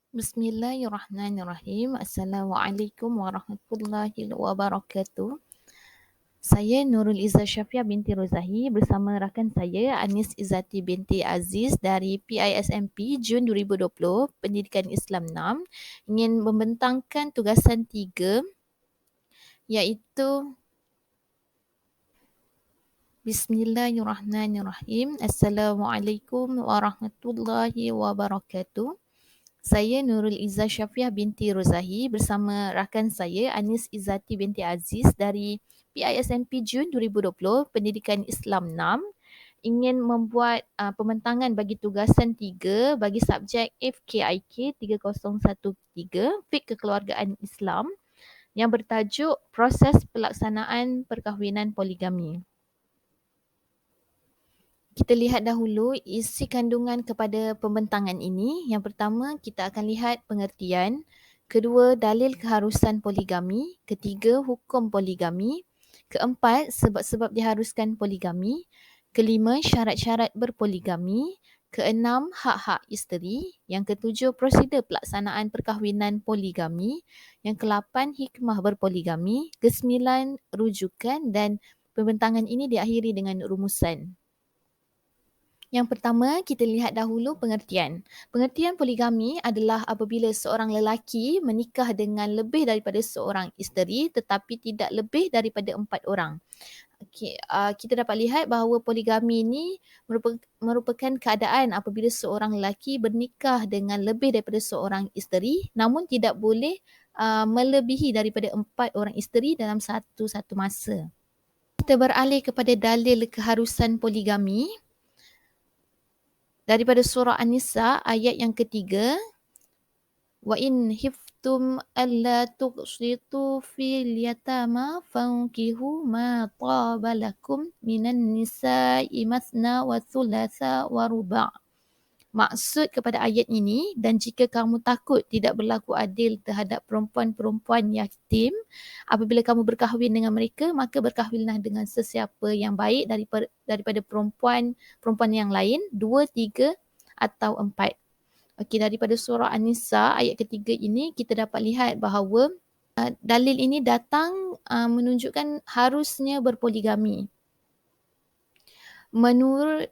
Bismillahirrahmanirrahim. Assalamualaikum warahmatullahi wabarakatuh. Saya Nurul Izzah Syafiah binti Rozahi bersama rakan saya Anis Izzati binti Aziz dari PISMP Jun 2020 Pendidikan Islam 6 ingin membentangkan tugasan 3 iaitu Bismillahirrahmanirrahim. Assalamualaikum warahmatullahi wabarakatuh. Saya Nurul Izzah Syafiah binti Rozahi bersama rakan saya Anis Izzati binti Aziz dari PISMP Jun 2020 Pendidikan Islam 6 ingin membuat pembentangan bagi tugasan 3 bagi subjek FKIK 3013 Fiqh Kekeluargaan Islam yang bertajuk Proses Pelaksanaan Perkahwinan Poligami. Kita lihat dahulu isi kandungan kepada pembentangan ini. Yang pertama, kita akan lihat pengertian. Kedua, dalil keharusan poligami. Ketiga, hukum poligami. Keempat, sebab-sebab diharuskan poligami. Kelima, syarat-syarat berpoligami. Keenam, hak-hak isteri. Yang ketujuh, prosedur pelaksanaan perkahwinan poligami. Yang kelapan, hikmah berpoligami. Kesembilan, rujukan, dan pembentangan ini diakhiri dengan rumusan. Yang pertama, kita lihat dahulu pengertian. Pengertian poligami adalah apabila seorang lelaki menikah dengan lebih daripada seorang isteri tetapi tidak lebih daripada 4 orang. Kita dapat lihat bahawa poligami ini merupakan keadaan apabila seorang lelaki bernikah dengan lebih daripada seorang isteri namun tidak boleh melebihi daripada 4 orang isteri dalam satu masa. Kita beralih kepada dalil keharusan poligami. Daripada surah An-Nisa ayat yang ketiga, wa in hiftum alla tuqsitu fil yatama fankihu ma taba lakum minan nisa'i masna wa thulatha wa ruba'. Maksud kepada ayat ini, dan jika kamu takut tidak berlaku adil terhadap perempuan-perempuan yatim, apabila kamu berkahwin dengan mereka, maka berkahwinlah dengan sesiapa yang baik daripada perempuan yang lain, 2, 3 atau 4. Daripada surah An-Nisa ayat ketiga ini, kita dapat lihat bahawa dalil ini datang menunjukkan harusnya berpoligami. Menurut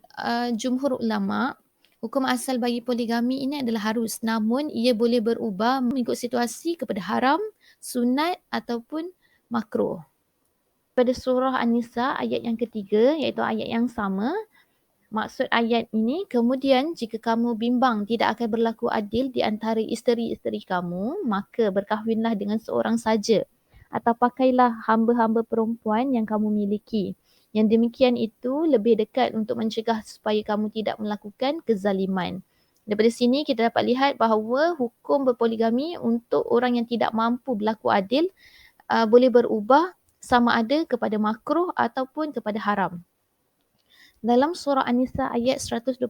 jumhur ulama', hukum asal bagi poligami ini adalah harus, namun ia boleh berubah mengikut situasi kepada haram, sunat ataupun makruh. Pada surah An-Nisa ayat yang ketiga, iaitu ayat yang sama, maksud ayat ini, kemudian jika kamu bimbang tidak akan berlaku adil di antara isteri-isteri kamu, maka berkahwinlah dengan seorang saja atau pakailah hamba-hamba perempuan yang kamu miliki. Yang demikian itu lebih dekat untuk mencegah supaya kamu tidak melakukan kezaliman. Daripada sini kita dapat lihat bahawa hukum berpoligami untuk orang yang tidak mampu berlaku adil boleh berubah sama ada kepada makruh ataupun kepada haram. Dalam surah An-Nisa ayat 129,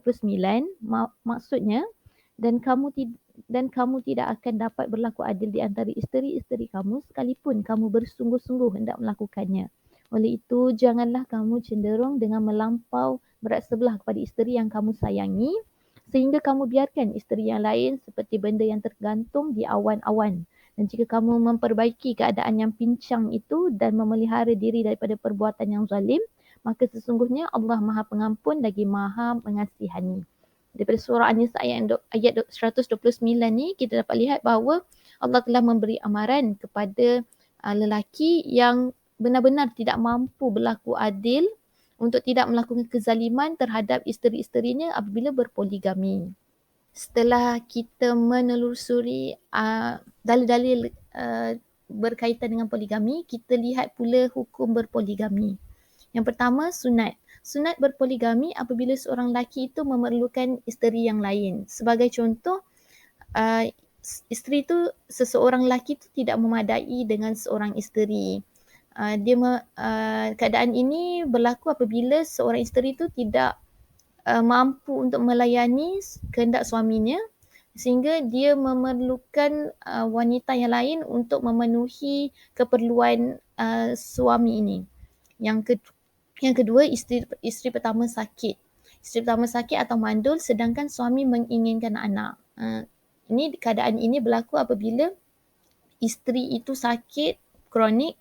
maksudnya, dan kamu tidak akan dapat berlaku adil di antara isteri-isteri kamu sekalipun kamu bersungguh-sungguh hendak melakukannya. Oleh itu, janganlah kamu cenderung dengan melampau berat sebelah kepada isteri yang kamu sayangi sehingga kamu biarkan isteri yang lain seperti benda yang tergantung di awan-awan. Dan jika kamu memperbaiki keadaan yang pincang itu dan memelihara diri daripada perbuatan yang zalim, maka sesungguhnya Allah Maha Pengampun lagi Maha Mengasihani. Daripada surah An-Nisa ayat 129 ni, kita dapat lihat bahawa Allah telah memberi amaran kepada lelaki yang benar-benar tidak mampu berlaku adil untuk tidak melakukan kezaliman terhadap isteri-isterinya apabila berpoligami. Setelah kita menelusuri dalil-dalil berkaitan dengan poligami, kita lihat pula hukum berpoligami. Yang pertama, sunat. Sunat berpoligami apabila seorang lelaki itu memerlukan isteri yang lain. Sebagai contoh, isteri itu, seseorang lelaki itu tidak memadai dengan seorang isteri. Keadaan ini berlaku apabila seorang isteri itu tidak mampu untuk melayani kehendak suaminya sehingga dia memerlukan wanita yang lain untuk memenuhi keperluan suami ini. Yang kedua, isteri pertama sakit. Isteri pertama sakit atau mandul sedangkan suami menginginkan anak. Keadaan ini berlaku apabila isteri itu sakit kronik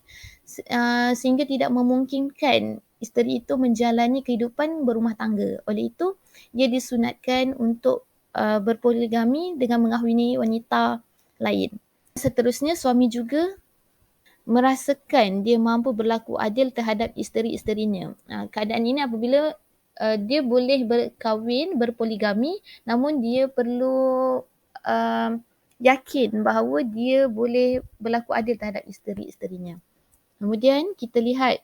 sehingga tidak memungkinkan isteri itu menjalani kehidupan berumah tangga. Oleh itu, dia disunatkan untuk berpoligami dengan mengahwini wanita lain. Seterusnya, suami juga merasakan dia mampu berlaku adil terhadap isteri-isterinya. Keadaan ini apabila dia boleh berkahwin, berpoligami, namun dia perlu yakin bahawa dia boleh berlaku adil terhadap isteri-isterinya. Kemudian kita lihat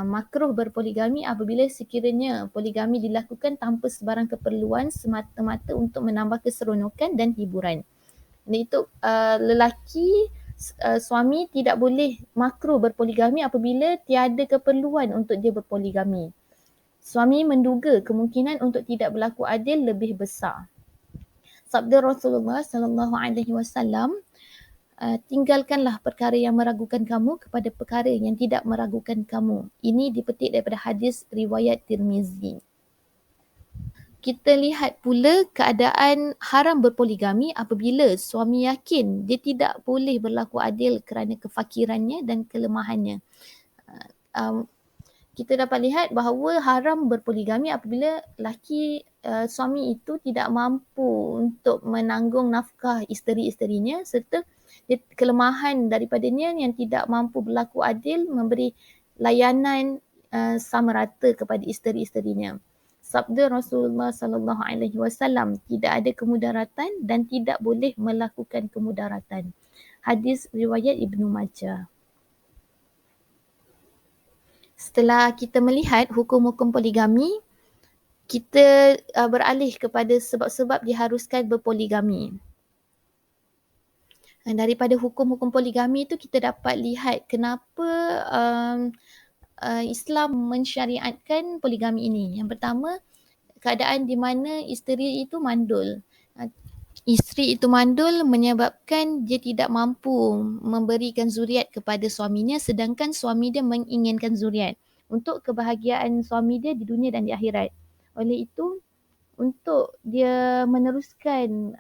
makruh berpoligami apabila sekiranya poligami dilakukan tanpa sebarang keperluan semata-mata untuk menambah keseronokan dan hiburan. Dan itu lelaki suami tidak boleh makruh berpoligami apabila tiada keperluan untuk dia berpoligami. Suami menduga kemungkinan untuk tidak berlaku adil lebih besar. Sabda Rasulullah sallallahu alaihi wasallam, tinggalkanlah perkara yang meragukan kamu kepada perkara yang tidak meragukan kamu. Ini dipetik daripada hadis riwayat Tirmizi. Kita lihat pula keadaan haram berpoligami apabila suami yakin dia tidak boleh berlaku adil kerana kefakirannya dan kelemahannya. Kita dapat lihat bahawa haram berpoligami apabila suami itu tidak mampu untuk menanggung nafkah isteri-isterinya serta kelemahan daripadanya yang tidak mampu berlaku adil memberi layanan sama rata kepada isteri-isterinya. Sabda Rasulullah sallallahu alaihi wasallam, tidak ada kemudaratan dan tidak boleh melakukan kemudaratan. Hadis riwayat Ibnu Majah. Setelah kita melihat hukum-hukum poligami, kita beralih kepada sebab-sebab diharuskan berpoligami. Daripada hukum-hukum poligami itu kita dapat lihat kenapa Islam mensyariatkan poligami ini. Yang pertama, keadaan di mana isteri itu mandul. Isteri itu mandul menyebabkan dia tidak mampu memberikan zuriat kepada suaminya sedangkan suami dia menginginkan zuriat untuk kebahagiaan suami dia di dunia dan di akhirat. Oleh itu, untuk dia meneruskan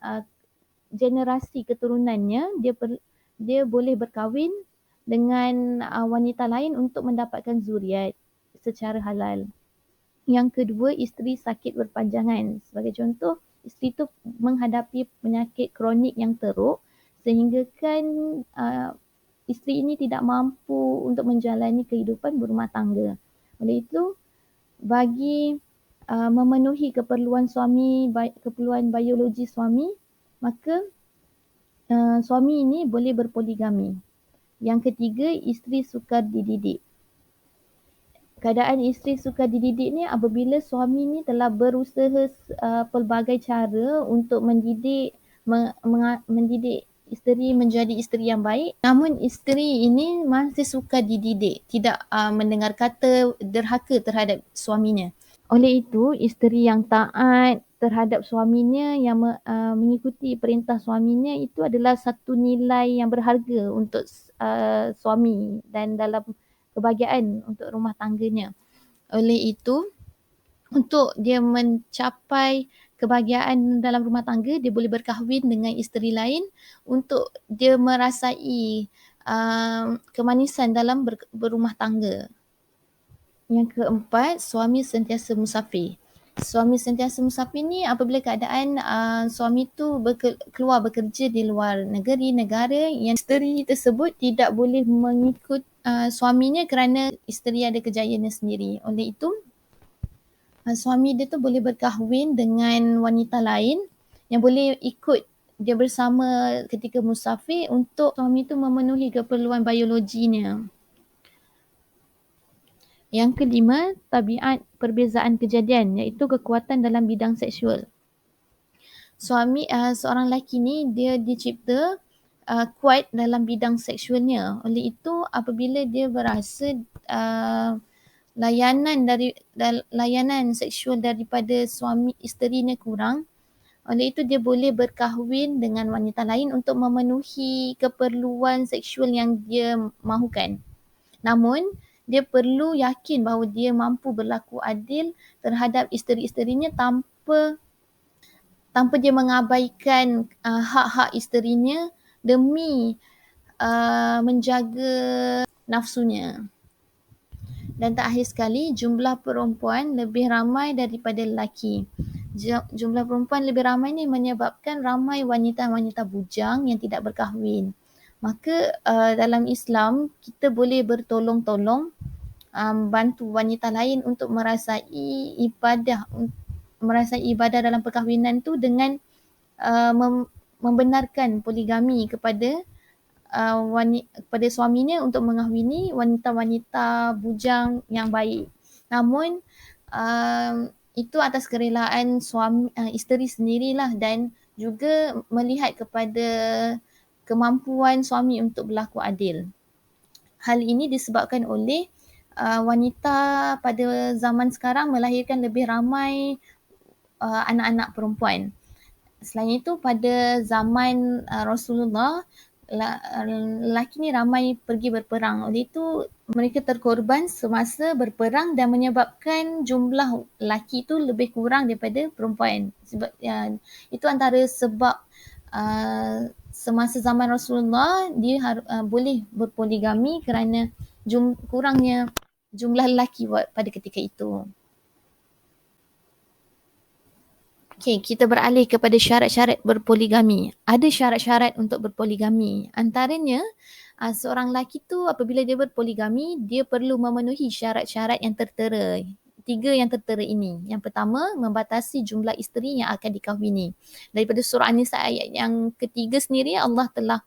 generasi keturunannya, dia boleh berkahwin dengan wanita lain untuk mendapatkan zuriat secara halal. Yang kedua, isteri sakit berpanjangan. Sebagai contoh, isteri itu menghadapi penyakit kronik yang teruk sehingga kan isteri ini tidak mampu untuk menjalani kehidupan berumah tangga. Oleh itu, bagi memenuhi keperluan suami, keperluan biologi suami, maka suami ini boleh berpoligami. Yang ketiga, isteri sukar dididik. Keadaan isteri sukar dididik ni apabila suami ni telah berusaha pelbagai cara untuk mendidik isteri menjadi isteri yang baik, namun isteri ini masih sukar dididik, tidak mendengar kata derhaka terhadap suaminya. Oleh itu, isteri yang taat terhadap suaminya, yang mengikuti perintah suaminya itu adalah satu nilai yang berharga untuk suami dan dalam kebahagiaan untuk rumah tangganya. Oleh itu, untuk dia mencapai kebahagiaan dalam rumah tangga, dia boleh berkahwin dengan isteri lain untuk dia merasai kemanisan dalam berumah tangga. Yang keempat, suami sentiasa musafir. Suami sentiasa musafir ni apabila keadaan suami tu keluar bekerja di luar negeri, negara yang isteri tersebut tidak boleh mengikut suaminya kerana isteri ada kerjaannya sendiri. Oleh itu, suami dia tu boleh berkahwin dengan wanita lain yang boleh ikut dia bersama ketika musafir untuk suami tu memenuhi keperluan biologinya. Yang kelima, tabiat perbezaan kejadian iaitu kekuatan dalam bidang seksual. Seorang lelaki ni dia dicipta kuat dalam bidang seksualnya. Oleh itu apabila dia berasa layanan seksual daripada suami isterinya kurang, oleh itu dia boleh berkahwin dengan wanita lain untuk memenuhi keperluan seksual yang dia mahukan. Namun dia perlu yakin bahawa dia mampu berlaku adil terhadap isteri-isterinya tanpa tanpa dia mengabaikan hak-hak isterinya demi menjaga nafsunya. Dan terakhir sekali, jumlah perempuan lebih ramai daripada lelaki. Jumlah perempuan lebih ramai ni menyebabkan ramai wanita-wanita bujang yang tidak berkahwin. Maka dalam Islam, kita boleh bertolong-tolong bantu wanita lain untuk merasai ibadah dalam perkahwinan tu dengan membenarkan poligami kepada kepada suaminya untuk mengahwini wanita-wanita bujang yang baik. Namun itu atas kerelaan isteri sendirilah dan juga melihat kepada kemampuan suami untuk berlaku adil. Hal ini disebabkan oleh wanita pada zaman sekarang melahirkan lebih ramai anak-anak perempuan. Selain itu, pada zaman Rasulullah, lelaki ni ramai pergi berperang. Oleh itu, mereka terkorban semasa berperang dan menyebabkan jumlah lelaki itu lebih kurang daripada perempuan. Sebab itu antara sebab semasa zaman Rasulullah dia boleh berpoligami kerana kurangnya jumlah lelaki pada ketika itu. Okay, kita beralih kepada syarat-syarat berpoligami. Ada syarat-syarat untuk berpoligami. Antaranya, seorang lelaki tu apabila dia berpoligami, dia perlu memenuhi syarat-syarat yang tertera. 3 yang tertera ini. Yang pertama, membatasi jumlah isteri yang akan dikahwini. Daripada surah An-Nisa ayat yang ketiga sendiri, Allah telah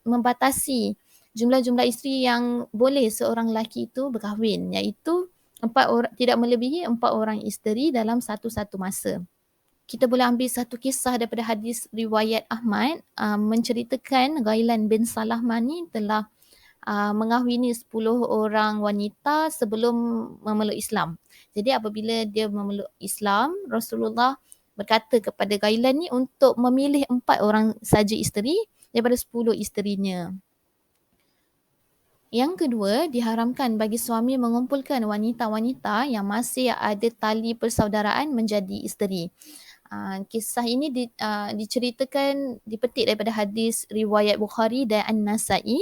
membatasi jumlah-jumlah isteri yang boleh seorang lelaki itu berkahwin, iaitu tidak melebihi 4 orang isteri dalam satu masa. Kita boleh ambil satu kisah daripada hadis riwayat Ahmad menceritakan Ghailan bin Salahman ni telah mengahwini 10 orang wanita sebelum memeluk Islam. Jadi apabila dia memeluk Islam, Rasulullah berkata kepada Ghailan ni untuk memilih 4 orang saja isteri daripada 10 isterinya. Yang kedua, diharamkan bagi suami mengumpulkan wanita-wanita yang masih ada tali persaudaraan menjadi isteri. Kisah ini diceritakan, dipetik daripada hadis riwayat Bukhari dan An-Nasai.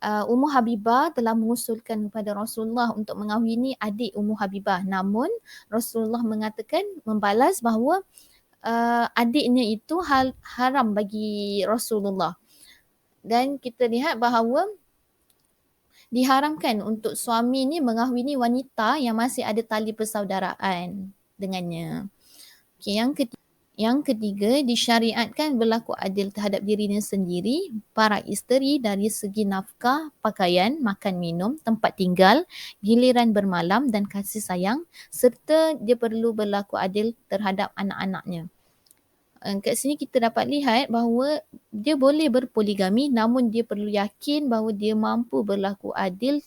Ummu Habibah telah mengusulkan kepada Rasulullah untuk mengahwini adik Ummu Habibah. Namun Rasulullah mengatakan, membalas bahawa adiknya itu haram bagi Rasulullah. Dan kita lihat bahawa diharamkan untuk suami ni mengahwini wanita yang masih ada tali persaudaraan dengannya. Okay, yang ketiga, disyariatkan berlaku adil terhadap dirinya sendiri, para isteri dari segi nafkah, pakaian, makan minum, tempat tinggal, giliran bermalam dan kasih sayang, serta dia perlu berlaku adil terhadap anak-anaknya. Kat sini kita dapat lihat bahawa dia boleh berpoligami, namun dia perlu yakin bahawa dia mampu berlaku adil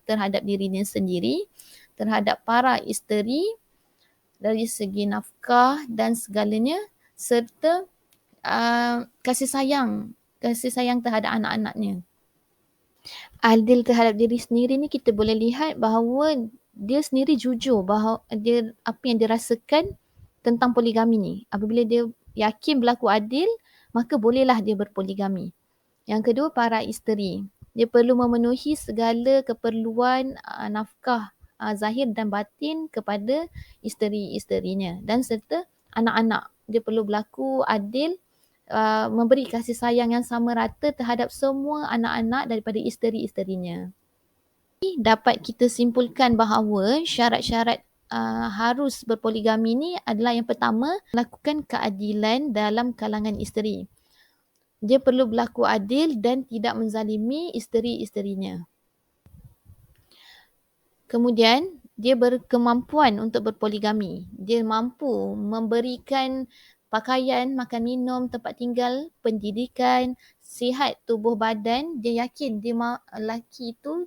terhadap dirinya sendiri, terhadap para isteri dari segi nafkah dan segalanya, serta kasih sayang terhadap anak-anaknya. Adil terhadap diri sendiri ni kita boleh lihat bahawa dia sendiri jujur bahawa apa yang dia rasakan tentang poligami ni. Apabila dia yakin berlaku adil, maka bolehlah dia berpoligami. Yang kedua, para isteri. Dia perlu memenuhi segala keperluan nafkah zahir dan batin kepada isteri-isterinya dan serta anak-anak. Dia perlu berlaku adil, memberi kasih sayang yang sama rata terhadap semua anak-anak daripada isteri-isterinya. Dapat kita simpulkan bahawa syarat-syarat harus berpoligami ni adalah yang pertama, lakukan keadilan dalam kalangan isteri. Dia perlu berlaku adil dan tidak menzalimi isteri-isterinya. Kemudian, dia berkemampuan untuk berpoligami. Dia mampu memberikan pakaian, makan minum, tempat tinggal, pendidikan, sihat tubuh badan. Dia yakin lelaki itu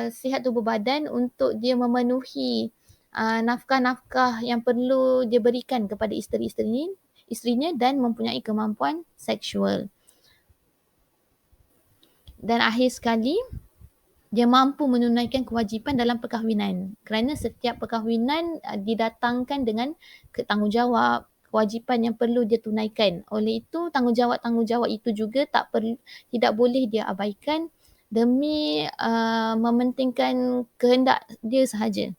sihat tubuh badan untuk dia memenuhi nafkah-nafkah yang perlu dia berikan kepada isterinya dan mempunyai kemampuan seksual. Dan akhir sekali, dia mampu menunaikan kewajipan dalam perkahwinan. Kerana setiap perkahwinan didatangkan dengan tanggungjawab, kewajipan yang perlu dia tunaikan. Oleh itu, tanggungjawab-tanggungjawab itu juga tidak boleh dia abaikan demi mementingkan kehendak dia sahaja.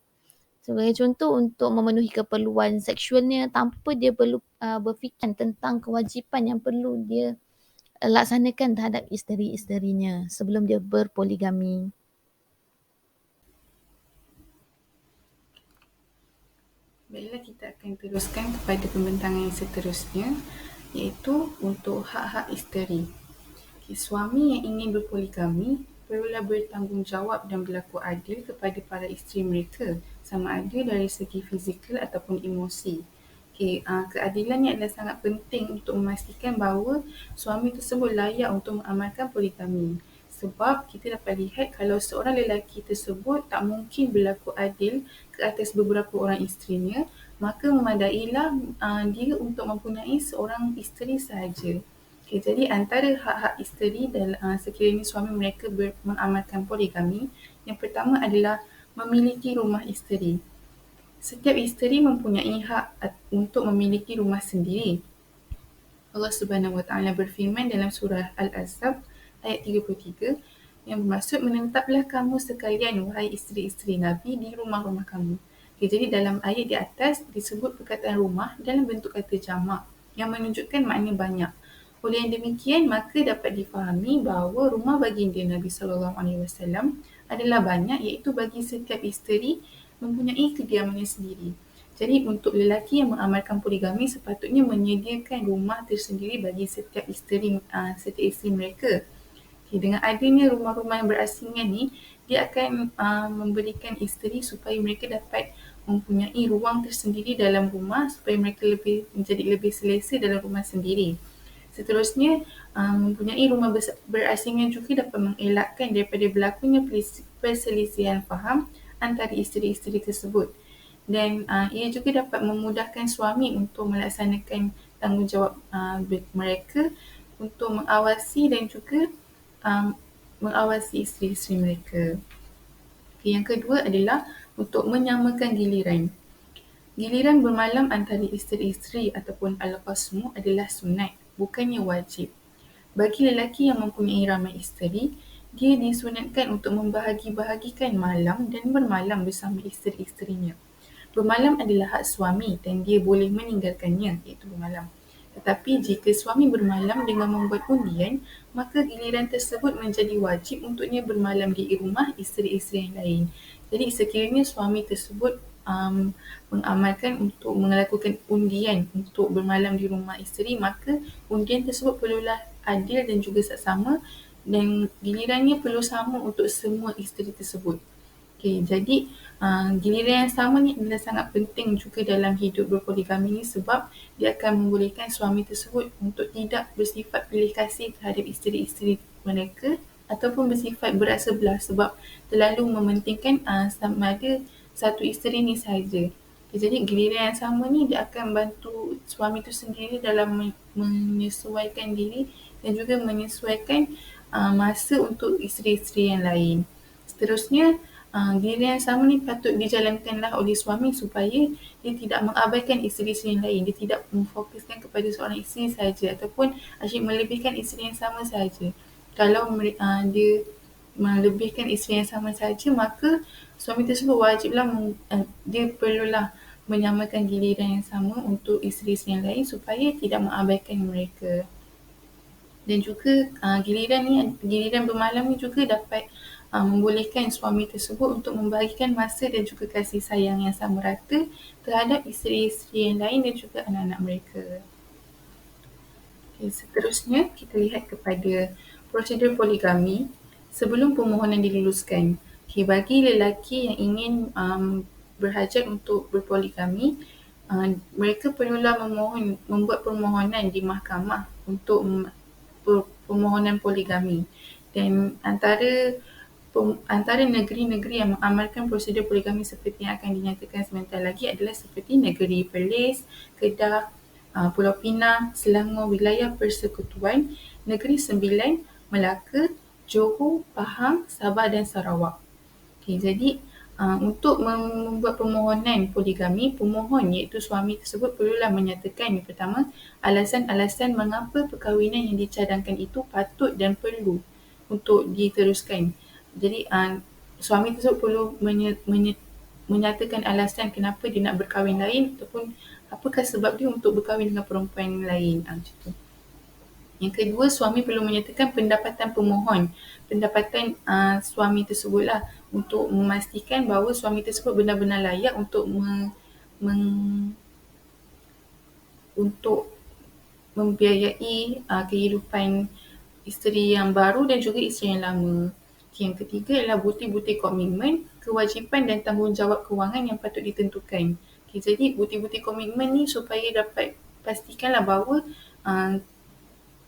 Sebagai contoh, untuk memenuhi keperluan seksualnya tanpa dia perlu berfikir tentang kewajipan yang perlu dia laksanakan terhadap isteri-isterinya sebelum dia berpoligami. Baiklah, kita akan teruskan kepada pembentangan yang seterusnya, iaitu untuk hak-hak isteri. Suami yang ingin berpoligami perlulah bertanggungjawab dan berlaku adil kepada para isteri mereka, sama ada dari segi fizikal ataupun emosi. Keadilan ni adalah sangat penting untuk memastikan bahawa suami tersebut layak untuk mengamalkan poligami. Sebab kita dapat lihat kalau seorang lelaki tersebut tak mungkin berlaku adil ke atas beberapa orang isterinya, maka memadailah dia untuk mempunyai seorang isteri sahaja. Jadi antara hak-hak isteri sekiranya suami mereka mengamalkan poligami, yang pertama adalah memiliki rumah isteri. Setiap isteri mempunyai hak untuk memiliki rumah sendiri. Allah Subhanahu Wa Taala berfirman dalam surah Al-Ahzab ayat 33 yang bermaksud, menetaplah kamu sekalian wahai isteri-isteri Nabi di rumah-rumah kamu. Jadi dalam ayat di atas disebut perkataan rumah dalam bentuk kata jamak yang menunjukkan makna banyak. Oleh yang demikian, maka dapat difahami bahawa rumah baginda Nabi SAW adalah banyak, iaitu bagi setiap isteri mempunyai kediamannya sendiri. Jadi untuk lelaki yang mengamalkan poligami sepatutnya menyediakan rumah tersendiri bagi setiap isteri mereka. Dengan adanya rumah-rumah yang berasingan ni, dia akan memberikan isteri supaya mereka dapat mempunyai ruang tersendiri dalam rumah supaya mereka menjadi lebih selesa dalam rumah sendiri. Seterusnya, mempunyai rumah berasingan juga dapat mengelakkan daripada berlakunya perselisihan faham antara isteri-isteri tersebut. Dan ia juga dapat memudahkan suami untuk melaksanakan tanggungjawab mereka untuk mengawasi dan juga mengawasi isteri-isteri mereka. Yang kedua adalah untuk menyamakan giliran. Giliran bermalam antara isteri-isteri ataupun al-qasmu adalah sunat, bukannya wajib. Bagi lelaki yang mempunyai ramai isteri, dia disunatkan untuk membahagi-bahagikan malam dan bermalam bersama isteri-isterinya. Bermalam adalah hak suami dan dia boleh meninggalkannya, iaitu bermalam. Tetapi jika suami bermalam dengan membuat undian, maka giliran tersebut menjadi wajib untuknya bermalam di rumah isteri-isteri yang lain. Jadi sekiranya suami tersebut mengamalkan untuk melakukan undian untuk bermalam di rumah isteri, maka undian tersebut perlulah adil dan juga saksama dan gilirannya perlu sama untuk semua isteri tersebut. Jadi giliran yang sama ni adalah sangat penting juga dalam hidup berpoligami ni, sebab dia akan membolehkan suami tersebut untuk tidak bersifat pilih kasih terhadap isteri-isteri mereka ataupun bersifat berat sebelah sebab terlalu mementingkan sama ada satu isteri ni sahaja. Jadi giliran yang sama ni dia akan bantu suami tu sendiri dalam menyesuaikan diri dan juga menyesuaikan masa untuk isteri-isteri yang lain. Seterusnya, giliran yang sama ni patut dijalankanlah oleh suami supaya dia tidak mengabaikan isteri-isteri yang lain. Dia tidak memfokuskan kepada seorang isteri sahaja ataupun asyik melebihkan isteri yang sama sahaja. Kalau dia melebihkan isteri yang sama sahaja, maka suami tersebut wajiblah dia perlulah menyamakan giliran yang sama untuk isteri-isteri yang lain supaya tidak mengabaikan mereka. Dan juga giliran bermalam ni juga dapat membolehkan suami tersebut untuk membahagikan masa dan juga kasih sayang yang sama rata terhadap isteri-isteri yang lain dan juga anak-anak mereka. Seterusnya, kita lihat kepada prosedur poligami sebelum permohonan diluluskan. Bagi lelaki yang ingin berhajat untuk berpoligami, mereka perlulah membuat permohonan di mahkamah untuk permohonan poligami. Dan antara negeri-negeri yang mengamalkan prosedur poligami seperti yang akan dinyatakan sebentar lagi adalah seperti negeri Perlis, Kedah, Pulau Pinang, Selangor, Wilayah Persekutuan, Negeri Sembilan, Melaka, Johor, Pahang, Sabah dan Sarawak. Jadi untuk membuat permohonan poligami, pemohon iaitu suami tersebut perlulah menyatakan yang pertama, alasan-alasan mengapa perkahwinan yang dicadangkan itu patut dan perlu untuk diteruskan. Jadi suami tersebut perlu menyatakan alasan kenapa dia nak berkahwin lain ataupun apakah sebab dia untuk berkahwin dengan perempuan lain. Macam tu. Yang kedua, suami perlu menyatakan pendapatan pemohon, pendapatan suami tersebutlah untuk memastikan bahawa suami tersebut benar-benar layak untuk untuk membiayai kehidupan isteri yang baru dan juga isteri yang lama. Yang ketiga adalah bukti-bukti komitmen, kewajipan dan tanggungjawab kewangan yang patut ditentukan. Jadi bukti-bukti komitmen ni supaya dapat pastikanlah bahawa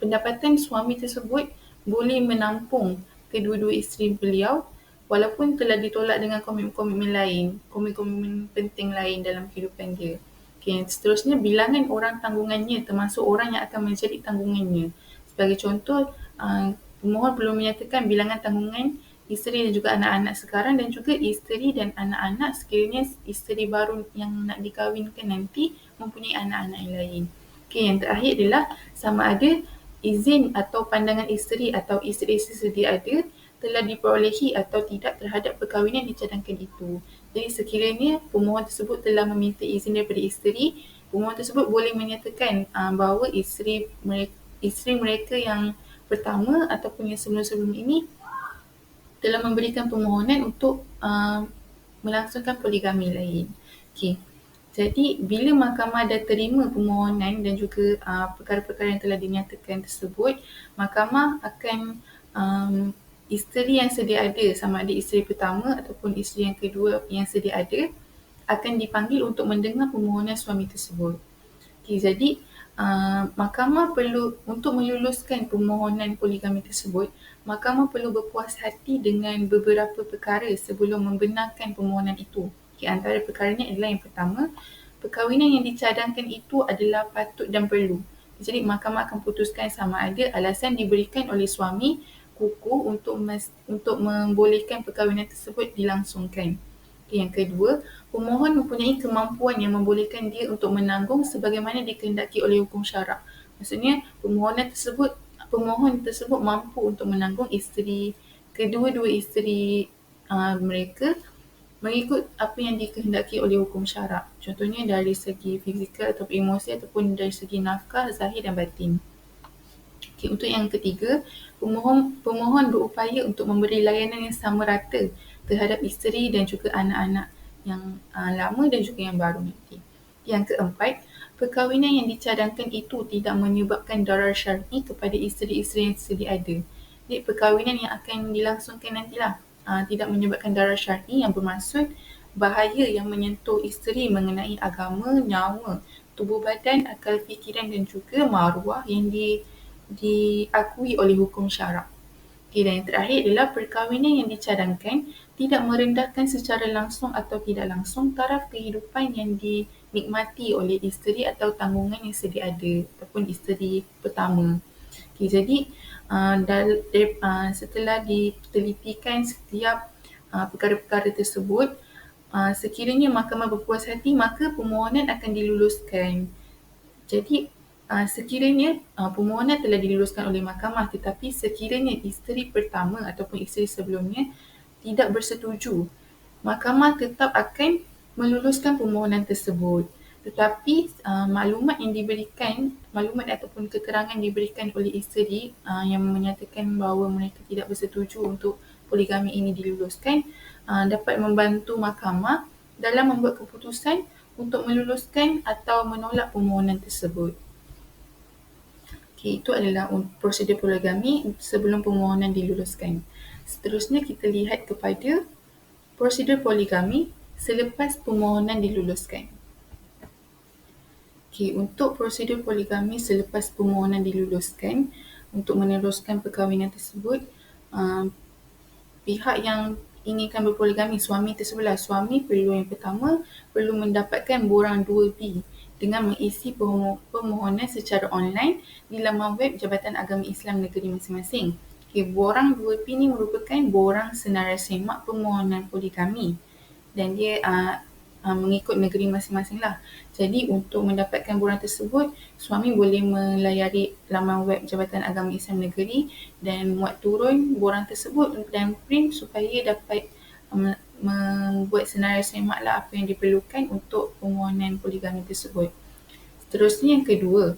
pendapatan suami tersebut boleh menampung kedua-dua isteri beliau walaupun telah ditolak dengan komitmen-komitmen lain, komitmen penting lain dalam kehidupan dia. Yang seterusnya, bilangan orang tanggungannya termasuk orang yang akan menjadi tanggungannya. Sebagai contoh, pemohon perlu menyatakan bilangan tanggungan isteri dan juga anak-anak sekarang dan juga isteri dan anak-anak sekiranya isteri baru yang nak dikahwinkan nanti mempunyai anak-anak yang lain. Yang terakhir adalah sama ada izin atau pandangan isteri atau isteri-isteri sedia ada telah diperolehi atau tidak terhadap perkahwinan dicadangkan itu. Jadi sekiranya pemohon tersebut telah meminta izin daripada isteri, pemohon tersebut boleh menyatakan bahawa isteri mereka yang pertama ataupun yang sebelum-sebelum ini telah memberikan permohonan untuk melangsungkan poligami lain. Jadi bila mahkamah dah terima permohonan dan juga perkara-perkara yang telah dinyatakan tersebut, mahkamah akan isteri yang sedia ada, sama ada isteri pertama ataupun isteri yang kedua yang sedia ada, akan dipanggil untuk mendengar permohonan suami tersebut. Jadi mahkamah perlu, untuk meluluskan permohonan poligami tersebut, mahkamah perlu berpuas hati dengan beberapa perkara sebelum membenarkan permohonan itu. Antara perkaranya adalah yang pertama, perkahwinan yang dicadangkan itu adalah patut dan perlu. Jadi mahkamah akan putuskan sama ada alasan diberikan oleh suami kukuh untuk membolehkan perkahwinan tersebut dilangsungkan. Yang kedua, pemohon mempunyai kemampuan yang membolehkan dia untuk menanggung sebagaimana dikehendaki oleh hukum syarak. Maksudnya pemohon tersebut mampu untuk menanggung kedua-dua isteri mereka mengikut apa yang dikehendaki oleh hukum syarak. Contohnya dari segi fizikal atau emosi ataupun dari segi nafkah, zahir dan batin. Untuk yang ketiga, pemohon berupaya untuk memberi layanan yang sama rata terhadap isteri dan juga anak-anak yang lama dan juga yang baru nanti. Yang keempat, perkahwinan yang dicadangkan itu tidak menyebabkan darar syar'i kepada isteri-isteri yang sedia ada. Jadi perkahwinan yang akan dilangsungkan nantilah tidak menyebabkan darar syar'i yang bermaksud bahaya yang menyentuh isteri mengenai agama, nyawa, tubuh badan, akal fikiran dan juga maruah yang diakui oleh hukum syarak. Dan yang terakhir adalah perkahwinan yang dicadangkan tidak merendahkan secara langsung atau tidak langsung taraf kehidupan yang dinikmati oleh isteri atau tanggungan yang sedia ada ataupun isteri pertama. Jadi setelah ditelitikan setiap perkara-perkara tersebut, sekiranya mahkamah berpuas hati, maka permohonan akan diluluskan. Jadi sekiranya permohonan telah diluluskan oleh mahkamah tetapi sekiranya isteri pertama ataupun isteri sebelumnya tidak bersetuju, mahkamah tetap akan meluluskan permohonan tersebut. Tetapi maklumat ataupun keterangan diberikan oleh isteri yang menyatakan bahawa mereka tidak bersetuju untuk poligami ini diluluskan dapat membantu mahkamah dalam membuat keputusan untuk meluluskan atau menolak permohonan tersebut. Itu adalah prosedur poligami sebelum permohonan diluluskan. Seterusnya kita lihat kepada prosedur poligami selepas permohonan diluluskan. Untuk prosedur poligami selepas permohonan diluluskan, untuk meneruskan perkahwinan tersebut, pihak yang inginkan berpoligami, suami tersebutlah. Suami yang pertama perlu mendapatkan borang 2B dengan mengisi permohonan secara online di laman web Jabatan Agama Islam negeri masing-masing. Borang 2P ni merupakan borang senarai semak permohonan poligami dan dia mengikut negeri masing-masing lah. Jadi untuk mendapatkan borang tersebut, suami boleh melayari laman web Jabatan Agama Islam Negeri dan muat turun borang tersebut dan print supaya dapat membuat senarai semak lah apa yang diperlukan untuk permohonan poligami tersebut. Seterusnya yang kedua,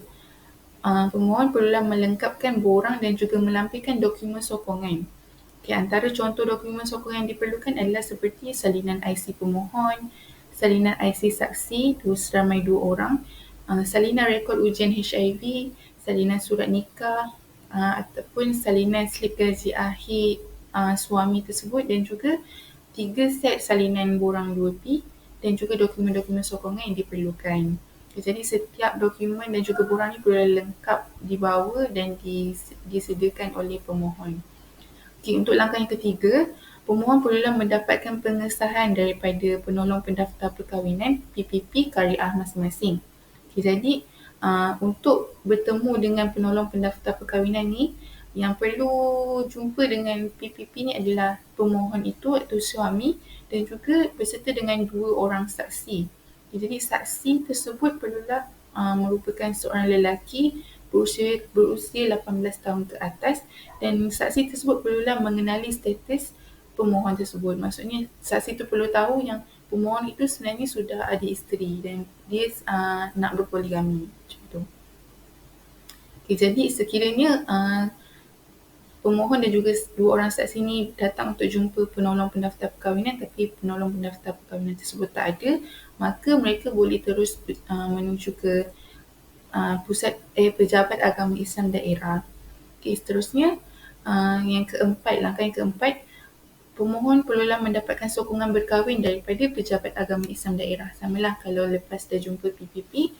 pemohon perlulah melengkapkan borang dan juga melampirkan dokumen sokongan. Antara contoh dokumen sokongan yang diperlukan adalah seperti salinan IC pemohon, salinan IC saksi seramai 2 orang, salinan rekod ujian HIV, salinan surat nikah, ataupun salinan slip gaji akhir suami tersebut dan juga 3 set salinan borang 2P dan juga dokumen-dokumen sokongan yang diperlukan. Jadi setiap dokumen dan juga borang ni perlu lengkap dibawa dan disediakan oleh pemohon. Untuk langkah yang ketiga, pemohon perlulah mendapatkan pengesahan daripada penolong pendaftar perkahwinan PPP Kariah masing-masing. Jadi untuk bertemu dengan penolong pendaftar perkahwinan ni, yang perlu jumpa dengan PPP ni adalah pemohon itu iaitu suami dan juga berserta dengan 2 orang saksi. Jadi saksi tersebut perlulah merupakan seorang lelaki berusia 18 tahun ke atas dan saksi tersebut perlulah mengenali status pemohon tersebut. Maksudnya saksi itu perlu tahu yang pemohon itu sebenarnya sudah ada isteri dan dia nak berpoligami. Macam tu. Jadi sekiranya pemohon dan juga 2 orang saksi ni datang untuk jumpa penolong pendaftar perkahwinan tapi penolong pendaftar perkahwinan tersebut tak ada, maka mereka boleh terus menuju ke pusat pejabat agama Islam daerah. Seterusnya langkah yang keempat, pemohon perlulah mendapatkan sokongan berkahwin daripada pejabat agama Islam daerah. Samalah kalau lepas dah jumpa PPP,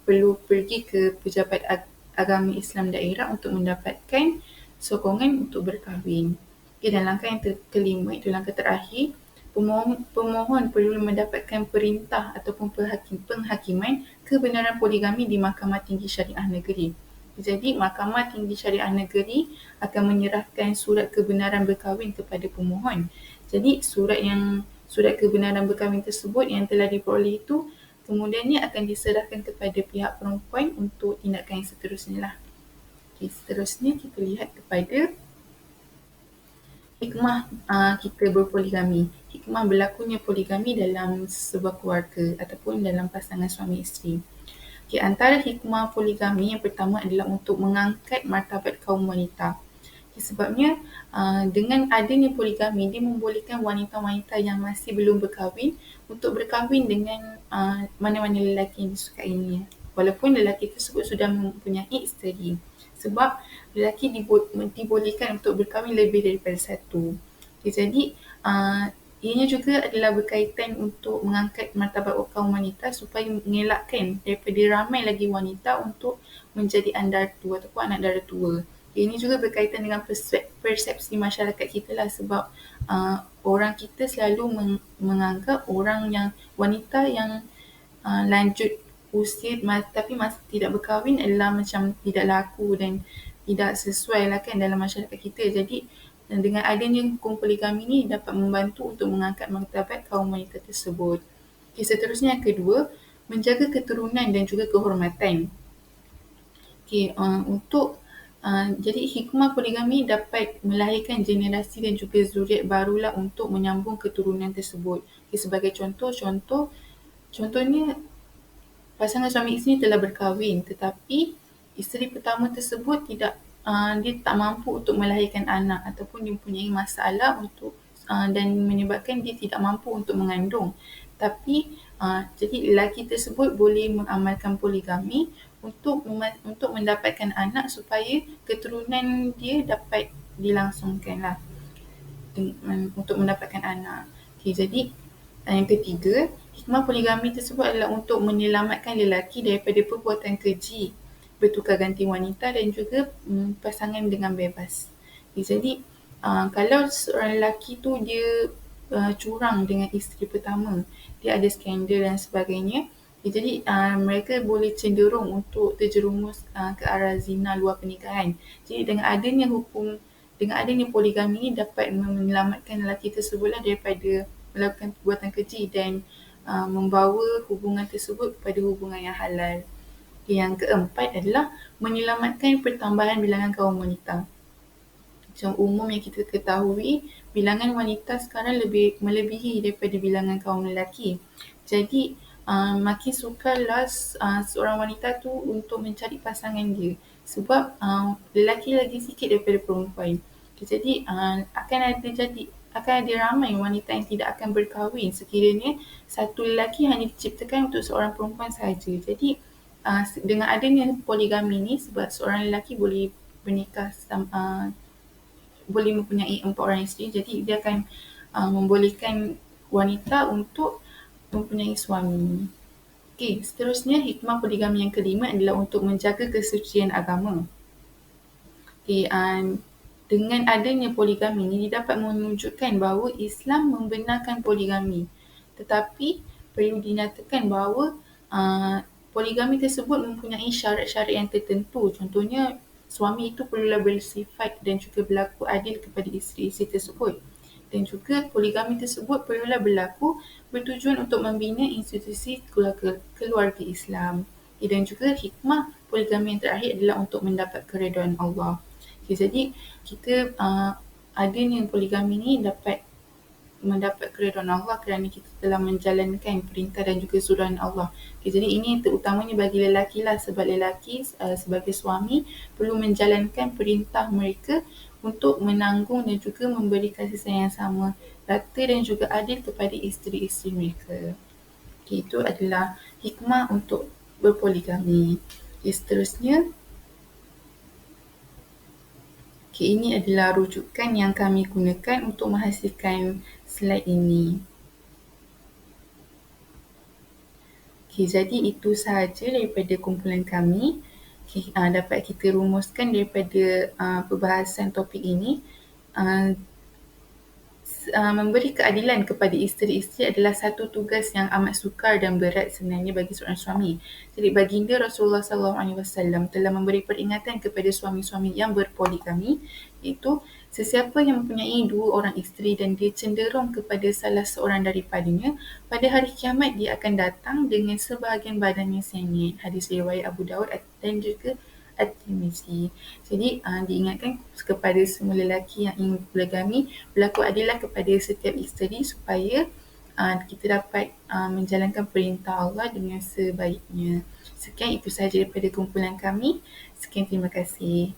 perlu pergi ke pejabat agama Islam daerah untuk mendapatkan sokongan untuk berkahwin. Dan langkah yang kelima, itu langkah terakhir, pemohon perlu mendapatkan perintah ataupun penghakiman kebenaran poligami di Mahkamah Tinggi Syariah Negeri. Jadi Mahkamah Tinggi Syariah Negeri akan menyerahkan surat kebenaran berkahwin kepada pemohon. Jadi surat kebenaran berkahwin tersebut yang telah diperoleh itu kemudiannya akan diserahkan kepada pihak perempuan untuk tindakan yang seterusnya lah. Seterusnya kita lihat kepada hikmah kita berpoligami. Hikmah berlakunya poligami dalam sebuah keluarga ataupun dalam pasangan suami isteri. Antara hikmah poligami yang pertama adalah untuk mengangkat martabat kaum wanita. Sebabnya dengan adanya poligami, dia membolehkan wanita-wanita yang masih belum berkahwin untuk berkahwin dengan mana-mana lelaki yang disukainya. Walaupun lelaki tersebut sudah mempunyai isteri. Sebab lelaki dibolehkan untuk berkahwin lebih daripada satu. Jadi ianya juga adalah berkaitan untuk mengangkat martabat kaum wanita supaya mengelakkan daripada ramai lagi wanita untuk menjadi andatu ataupun anak dara tua. Ini juga berkaitan dengan persepsi masyarakat kita lah sebab orang kita selalu menganggap wanita yang lanjut usia tapi masih tidak berkahwin adalah macam tidak laku dan tidak sesuai lah kan dalam masyarakat kita. Jadi dengan adanya hukum poligami ni dapat membantu untuk mengangkat martabat kaum wanita tersebut. Seterusnya yang kedua, menjaga keturunan dan juga kehormatan. Jadi hikmah poligami dapat melahirkan generasi dan juga zuriat barulah untuk menyambung keturunan tersebut. Sebagai contohnya pasangan suami isteri telah berkahwin tetapi isteri pertama tersebut dia tak mampu untuk melahirkan anak ataupun dia mempunyai masalah dan menyebabkan dia tidak mampu untuk mengandung. Tapi jadi lelaki tersebut boleh mengamalkan poligami untuk mendapatkan anak supaya keturunan dia dapat dilangsungkan lah untuk mendapatkan anak. Jadi yang ketiga, hikmah poligami tersebut adalah untuk menyelamatkan lelaki daripada perbuatan keji, bertukar ganti wanita dan juga pasangan dengan bebas. Jadi kalau seorang lelaki tu dia curang dengan isteri pertama, dia ada skandal dan sebagainya, Jadi mereka boleh cenderung untuk terjerumus ke arah zina luar pernikahan. Jadi dengan adanya poligami ini dapat menyelamatkan lelaki tersebutlah daripada melakukan perbuatan keji dan membawa hubungan tersebut kepada hubungan yang halal. Yang keempat adalah menyelamatkan pertambahan bilangan kaum wanita. Macam umum yang kita ketahui, bilangan wanita sekarang lebih melebihi daripada bilangan kaum lelaki. Jadi makin sukarlah seorang wanita tu untuk mencari pasangan dia, sebab lelaki lagi sikit daripada perempuan. Jadi akan ada ramai wanita yang tidak akan berkahwin sekiranya satu lelaki hanya diciptakan untuk seorang perempuan sahaja. Jadi dengan adanya poligami ni, sebab seorang lelaki boleh bernikah boleh mempunyai 4 orang isteri, jadi dia akan membolehkan wanita untuk mempunyai suami. Okey, seterusnya hikmah poligami yang kelima adalah untuk menjaga kesucian agama. Okey, dengan adanya poligami ini dapat menunjukkan bahawa Islam membenarkan poligami. Tetapi perlu dinyatakan bahawa poligami tersebut mempunyai syarat-syarat yang tertentu. Contohnya, suami itu perlulah bersifat dan juga berlaku adil kepada isteri-isteri tersebut. Dan juga poligami tersebut perlulah berlaku bertujuan untuk membina institusi keluarga Islam. Dan juga hikmah poligami yang terakhir adalah untuk mendapat keredaan Allah. Okay, jadi kita adanya poligami ni dapat mendapat keredaan Allah kerana kita telah menjalankan perintah dan juga suruhan Allah. Okay, jadi ini terutamanya bagi lelaki lah, sebab lelaki sebagai suami perlu menjalankan perintah mereka untuk menanggung dan juga memberi kasih sayang yang sama, rata dan juga adil kepada isteri-isteri mereka. Okay, itu adalah hikmah untuk berpoligami. Okay, seterusnya, okay, ini adalah rujukan yang kami gunakan untuk menghasilkan slide ini. Okay, jadi itu sahaja daripada kumpulan kami. Okay, dapat kita rumuskan daripada perbahasan topik ini. Memberi keadilan kepada isteri-isteri adalah satu tugas yang amat sukar dan berat sebenarnya bagi seorang suami. Jadi baginda Rasulullah SAW telah memberi peringatan kepada suami-suami yang berpoligami, iaitu sesiapa yang mempunyai 2 orang isteri dan dia cenderung kepada salah seorang daripadanya, pada hari kiamat dia akan datang dengan sebahagian badannya sengit. Hadis riwayat Abu Daud dan juga At-Tirmizi. Jadi diingatkan kepada semua lelaki yang ingin berpoligami, berlaku adillah kepada setiap isteri supaya kita dapat menjalankan perintah Allah dengan sebaiknya. Sekian, itu sahaja daripada kumpulan kami. Sekian, terima kasih.